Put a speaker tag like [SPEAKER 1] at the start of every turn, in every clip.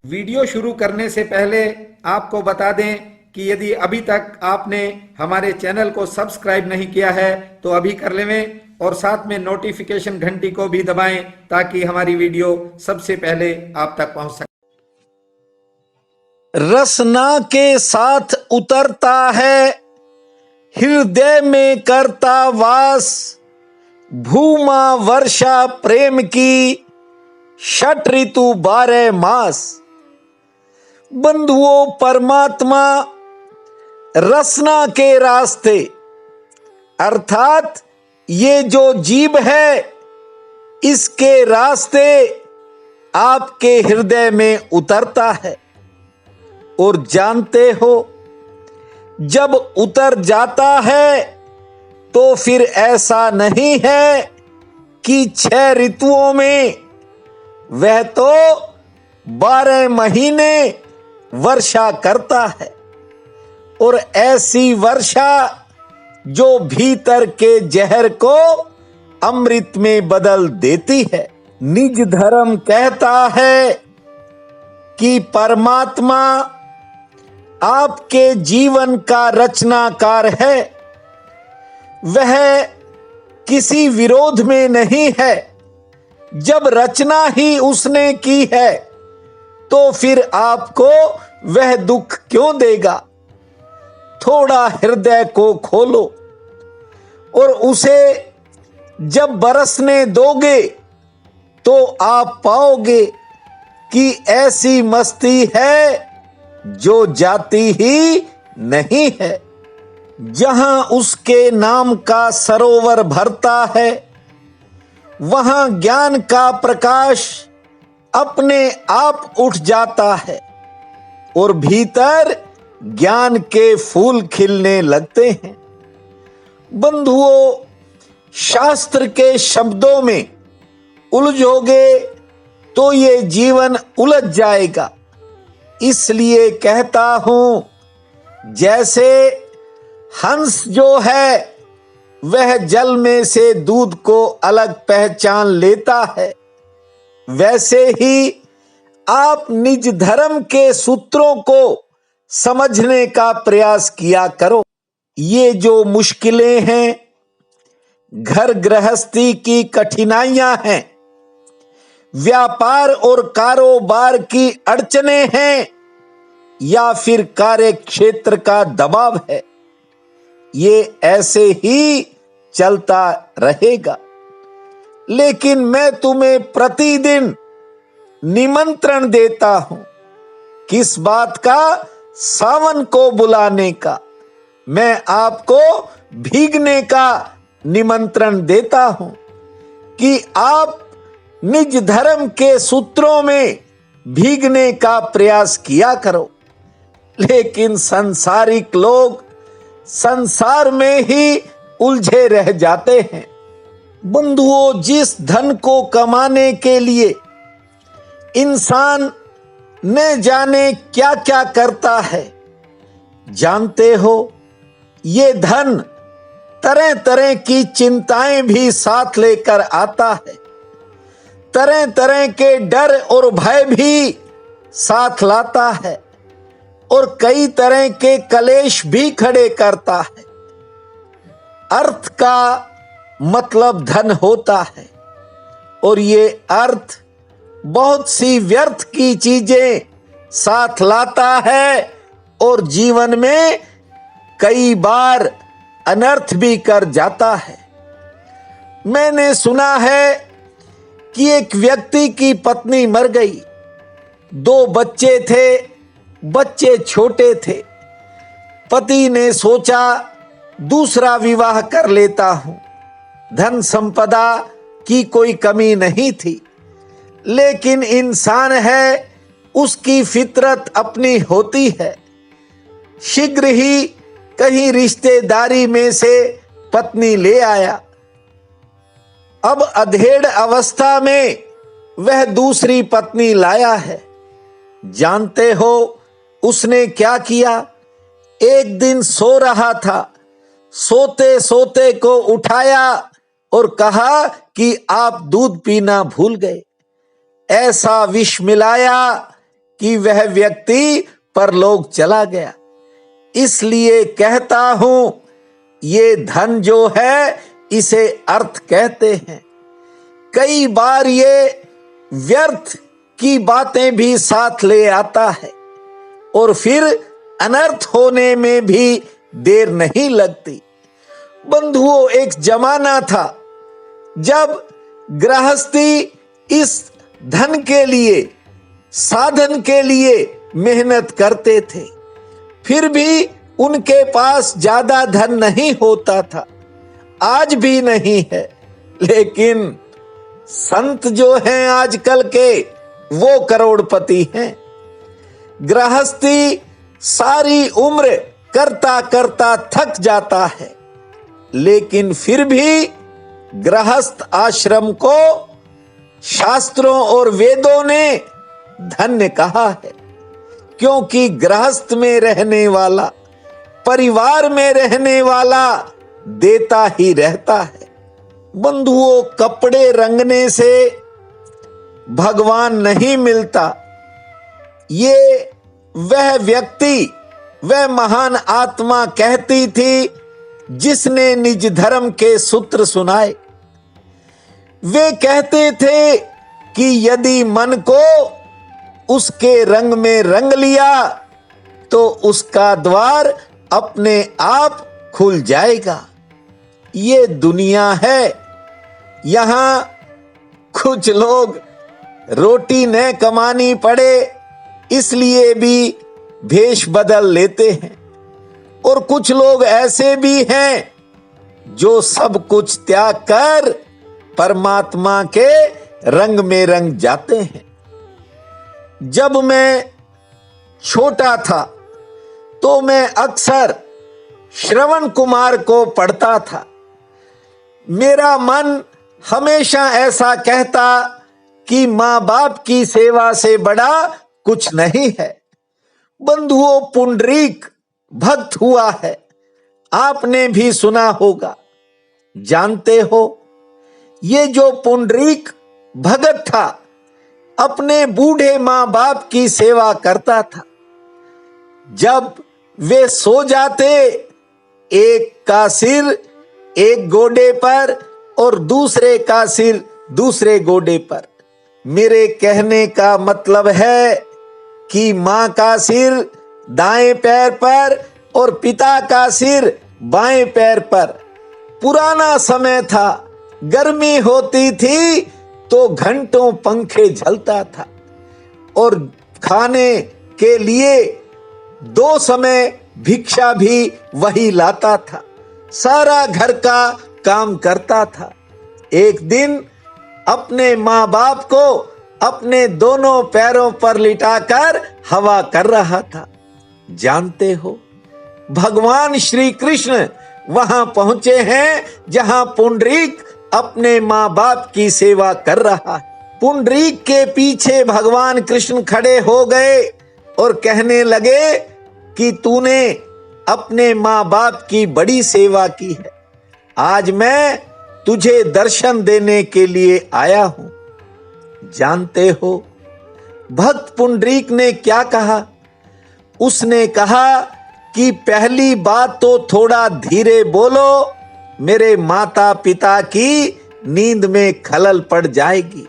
[SPEAKER 1] Video शुरू करने से पहले आपको बता दें कि यदि अभी तक आपने हमारे चैनल को सब्सक्राइब नहीं किया है तो अभी कर लें और साथ में नोटिफिकेशन घंटी को भी दबाएं ताकि हमारी वीडियो सबसे पहले आप तक पहुंच सके।
[SPEAKER 2] रसना के साथ उतरता है, हृदय में करता वास, भूमा वर्षा प्रेम की, षट ऋतु 12 मास। बंधुओं, परमात्मा रसना के रास्ते अर्थात ये जो जीव है इसके रास्ते आपके हृदय में उतरता है। और जानते हो, जब उतर जाता है तो फिर ऐसा नहीं है कि 6 ऋतुओं में, वह तो 12 महीने वर्षा करता है। और ऐसी वर्षा जो भीतर के जहर को अमृत में बदल देती है। निज धर्म कहता है कि परमात्मा आपके जीवन का रचनाकार है, वह किसी विरोध में नहीं है। जब रचना ही उसने की है तो फिर आपको वह दुख क्यों देगा। थोड़ा हृदय को खोलो और उसे जब बरसने दोगे तो आप पाओगे कि ऐसी मस्ती है जो जाती ही नहीं है। जहां उसके नाम का सरोवर भरता है वहां ज्ञान का प्रकाश अपने आप उठ जाता है और भीतर ज्ञान के फूल खिलने लगते हैं। बंधुओं, शास्त्र के शब्दों में उलझोगे तो ये जीवन उलझ जाएगा। इसलिए कहता हूं, जैसे हंस जो है वह जल में से दूध को अलग पहचान लेता है, वैसे ही आप निज धर्म के सूत्रों को समझने का प्रयास किया करो। ये जो मुश्किलें हैं, घर गृहस्थी की कठिनाइयां हैं, व्यापार और कारोबार की अड़चनें हैं, या फिर कार्य क्षेत्र का दबाव है, ये ऐसे ही चलता रहेगा। लेकिन मैं तुम्हें प्रतिदिन निमंत्रण देता हूं। किस बात का? सावन को बुलाने का। मैं आपको भीगने का निमंत्रण देता हूं कि आप निज धर्म के सूत्रों में भीगने का प्रयास किया करो। लेकिन सांसारिक लोग संसार में ही उलझे रह जाते हैं। बंधुओं, जिस धन को कमाने के लिए इंसान न जाने क्या क्या करता है, जानते हो, ये धन तरह तरह की चिंताएं भी साथ लेकर आता है, तरह तरह के डर और भय भी साथ लाता है और कई तरह के कलेश भी खड़े करता है। अर्थ का मतलब धन होता है और ये अर्थ बहुत सी व्यर्थ की चीजें साथ लाता है और जीवन में कई बार अनर्थ भी कर जाता है। मैंने सुना है कि एक व्यक्ति की पत्नी मर गई, 2 बच्चे थे, बच्चे छोटे थे। पति ने सोचा दूसरा विवाह कर लेता हूं। धन संपदा की कोई कमी नहीं थी, लेकिन इंसान है, उसकी फितरत अपनी होती है। शीघ्र ही कहीं रिश्तेदारी में से पत्नी ले आया। अब अधेड़ अवस्था में वह दूसरी पत्नी लाया है। जानते हो उसने क्या किया? एक दिन सो रहा था, सोते सोते को उठाया और कहा कि आप दूध पीना भूल गए। ऐसा विष मिलाया कि वह व्यक्ति परलोक चला गया। इसलिए कहता हूं, ये धन जो है इसे अर्थ कहते हैं। कई बार ये व्यर्थ की बातें भी साथ ले आता है और फिर अनर्थ होने में भी देर नहीं लगती। बंधुओं, एक जमाना था जब गृहस्थी इस धन के लिए, साधन के लिए मेहनत करते थे, फिर भी उनके पास ज्यादा धन नहीं होता था, आज भी नहीं है। लेकिन संत जो हैं आजकल के, वो करोड़पति हैं। गृहस्थी सारी उम्र करता करता थक जाता है, लेकिन फिर भी गृहस्थ आश्रम को शास्त्रों और वेदों ने धन्य कहा है, क्योंकि गृहस्थ में रहने वाला, परिवार में रहने वाला देता ही रहता है। बंधुओं, कपड़े रंगने से भगवान नहीं मिलता। ये वह व्यक्ति, वह महान आत्मा कहती थी जिसने निज धर्म के सूत्र सुनाए। वे कहते थे कि यदि मन को उसके रंग में रंग लिया तो उसका द्वार अपने आप खुल जाएगा। ये दुनिया है, यहां कुछ लोग रोटी न कमानी पड़े इसलिए भी भेष बदल लेते हैं, और कुछ लोग ऐसे भी हैं जो सब कुछ त्याग कर परमात्मा के रंग में रंग जाते हैं। जब मैं छोटा था तो मैं अक्सर श्रवण कुमार को पढ़ता था। मेरा मन हमेशा ऐसा कहता कि मां बाप की सेवा से बड़ा कुछ नहीं है। बंधुओं, पुंडरीक भक्त हुआ है, आपने भी सुना होगा, जानते हो। ये जो पुंडरीक भगत था, अपने बूढ़े मां बाप की सेवा करता था। जब वे सो जाते, एक का सिर एक गोडे पर और दूसरे का सिर दूसरे गोडे पर। मेरे कहने का मतलब है कि मां का सिर दाएं पैर पर और पिता का सिर बाएं पैर पर। पुराना समय था, गर्मी होती थी तो घंटों पंखे झलता था, और खाने के लिए 2 समय भिक्षा भी वही लाता था। सारा घर का काम करता था। एक दिन अपने माँ बाप को अपने दोनों पैरों पर लिटाकर हवा कर रहा था। जानते हो, भगवान श्री कृष्ण वहां पहुंचे हैं जहां पुंडरीक अपने माँ बाप की सेवा कर रहा है। पुंडरीक के पीछे भगवान कृष्ण खड़े हो गए और कहने लगे कि तूने अपने माँ बाप की बड़ी सेवा की है, आज मैं तुझे दर्शन देने के लिए आया हूं। जानते हो भक्त पुंडरीक ने क्या कहा? उसने कहा कि पहली बात तो थोड़ा धीरे बोलो, मेरे माता पिता की नींद में खलल पड़ जाएगी।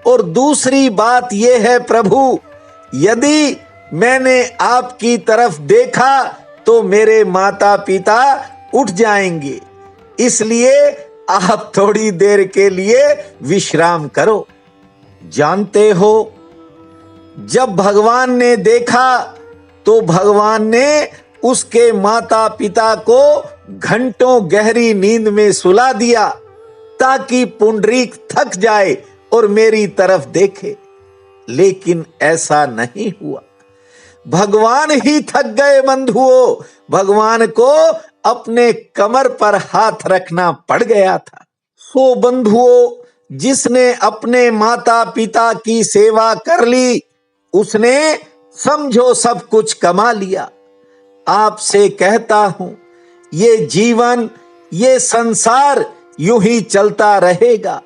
[SPEAKER 2] और दूसरी बात यह है प्रभु, यदि मैंने आपकी तरफ देखा तो मेरे माता पिता उठ जाएंगे, इसलिए आप थोड़ी देर के लिए विश्राम करो। जानते हो, जब भगवान ने देखा तो भगवान ने उसके माता पिता को घंटों गहरी नींद में सुला दिया ताकि पुंडरीक थक जाए और मेरी तरफ देखे। लेकिन ऐसा नहीं हुआ, भगवान ही थक गए। बंधुओं, भगवान को अपने कमर पर हाथ रखना पड़ गया था। सो बंधुओं, जिसने अपने माता पिता की सेवा कर ली, उसने समझो सब कुछ कमा लिया। आपसे कहता हूं, ये जीवन, ये संसार यूं ही चलता रहेगा।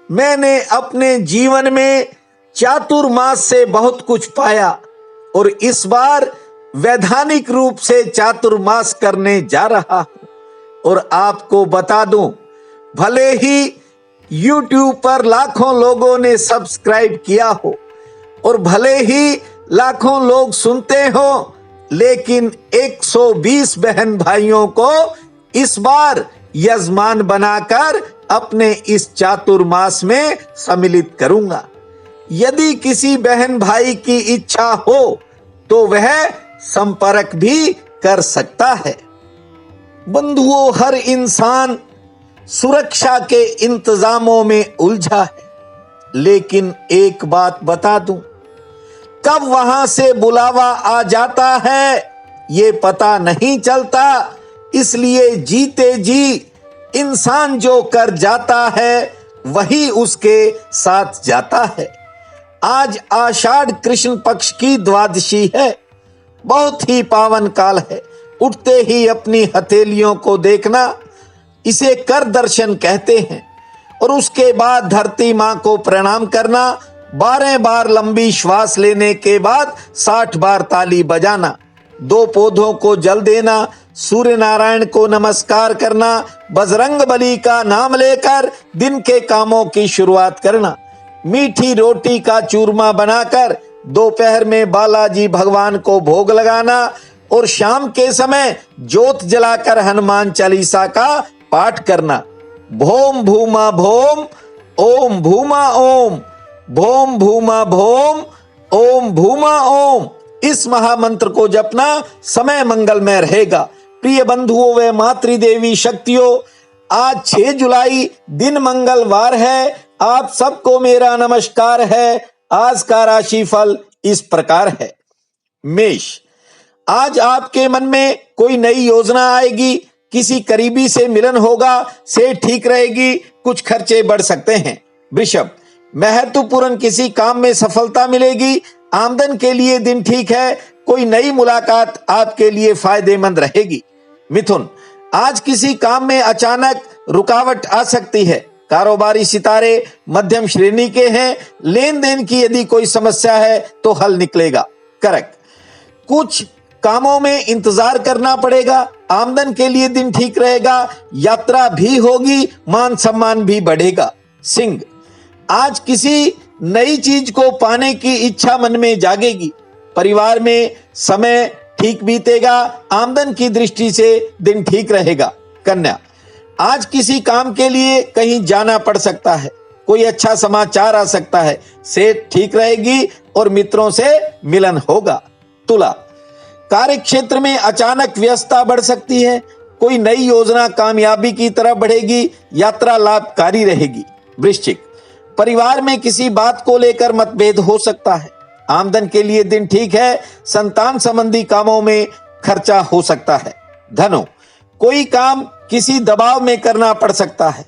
[SPEAKER 2] मैंने अपने जीवन में चातुर्मास से बहुत कुछ पाया और इस बार वैधानिक रूप से चातुर्मास करने जा रहा हूं। और आपको बता दूं, भले ही YouTube पर लाखों लोगों ने सब्सक्राइब किया हो और भले ही लाखों लोग सुनते हो, लेकिन 120 बहन भाइयों को इस बार यजमान बनाकर अपने इस चातुर्मास में सम्मिलित करूंगा। यदि किसी बहन भाई की इच्छा हो तो वह संपर्क भी कर सकता है। बंधुओं, हर इंसान सुरक्षा के इंतजामों में उलझा है, लेकिन एक बात बता दूं, कब वहां से बुलावा आ जाता है ये पता नहीं चलता। इसलिए जीते जी इंसान जो कर जाता है वही उसके साथ जाता है। आज आषाढ़ कृष्ण पक्ष की द्वादशी है, बहुत ही पावन काल है। उठते ही अपनी हथेलियों को देखना, इसे कर दर्शन कहते हैं। और उसके बाद धरती मां को प्रणाम करना, 12 बार लंबी श्वास लेने के बाद 60 बार ताली बजाना, 2 पौधों को जल देना, सूर्य नारायण को नमस्कार करना, बजरंग बली का नाम लेकर दिन के कामों की शुरुआत करना, मीठी रोटी का चूरमा बनाकर दोपहर में बालाजी भगवान को भोग लगाना और शाम के समय ज्योत जलाकर हनुमान चालीसा का पाठ करना। भोम भूमा भोम, ओम भूमा ओम, भोम भूमा भोम, ओम भूमा ओम, इस महामंत्र को जपना समय मंगलमय रहेगा। प्रिय बंधुओं व मातृदेवी शक्तियों, आज 6 जुलाई दिन मंगलवार है। आप सबको मेरा नमस्कार है। आज का राशिफल इस प्रकार है। मेष, आज आपके मन में कोई नई योजना आएगी, किसी करीबी से मिलन होगा, सेहत ठीक रहेगी, कुछ खर्चे बढ़ सकते हैं। वृषभ, महत्वपूर्ण किसी काम में सफलता मिलेगी, आमदन के लिए दिन ठीक है, कोई नई मुलाकात आपके लिए फायदेमंद रहेगी। मिथुन, आज किसी काम में अचानक रुकावट आ सकती है, कारोबारी सितारे मध्यम श्रेणी के हैं, लेन देन की यदि कोई समस्या है तो हल निकलेगा। कर्क, कुछ कामों में इंतजार करना पड़ेगा, आमदन के लिए दिन ठीक रहेगा, यात्रा भी होगी, मान सम्मान भी बढ़ेगा। सिंह, आज किसी नई चीज को पाने की इच्छा मन में जागेगी, परिवार में समय ठीक बीतेगा, आमदन की दृष्टि से दिन ठीक रहेगा। कन्या, आज किसी काम के लिए कहीं जाना पड़ सकता है, कोई अच्छा समाचार आ सकता है, सेहत ठीक रहेगी और मित्रों से मिलन होगा। तुला, कार्य क्षेत्र में अचानक व्यस्तता बढ़ सकती है, कोई नई योजना कामयाबी की तरफ बढ़ेगी, यात्रा लाभकारी रहेगी। वृश्चिक, परिवार में किसी बात को लेकर मतभेद हो सकता है, आमदन के लिए दिन ठीक है, संतान संबंधी कामों में खर्चा हो सकता है। धनु, कोई काम किसी दबाव में करना पड़ सकता है,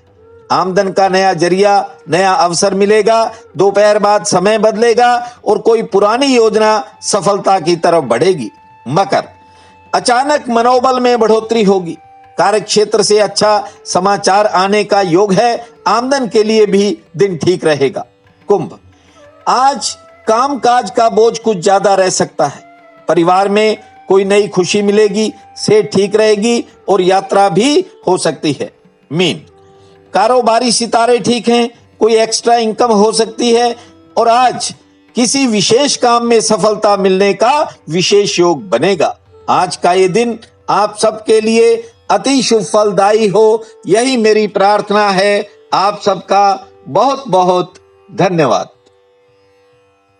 [SPEAKER 2] आमदन का नया जरिया, नया अवसर मिलेगा, दोपहर बाद समय बदलेगा और कोई पुरानी योजना सफलता की तरफ बढ़ेगी। मकर, अचानक मनोबल में बढ़ोतरी होगी, कार्य क्षेत्र से अच्छा समाचार आने का योग है, आमदन के लिए भी दिन ठीक रहेगा। कुंभ, आज कामकाज का बोझ कुछ ज्यादा रह सकता है, परिवार में कोई नई खुशी मिलेगी, सेहत ठीक रहेगी और यात्रा भी हो सकती है। मीन, कारोबारी सितारे ठीक हैं, कोई एक्स्ट्रा इनकम हो सकती है और आज किसी विशेष काम में सफलता मिलने का विशेष योग बनेगा। आज का ये दिन आप सबके लिए अति शुभ फलदायी हो, यही मेरी प्रार्थना है। आप सबका बहुत बहुत धन्यवाद।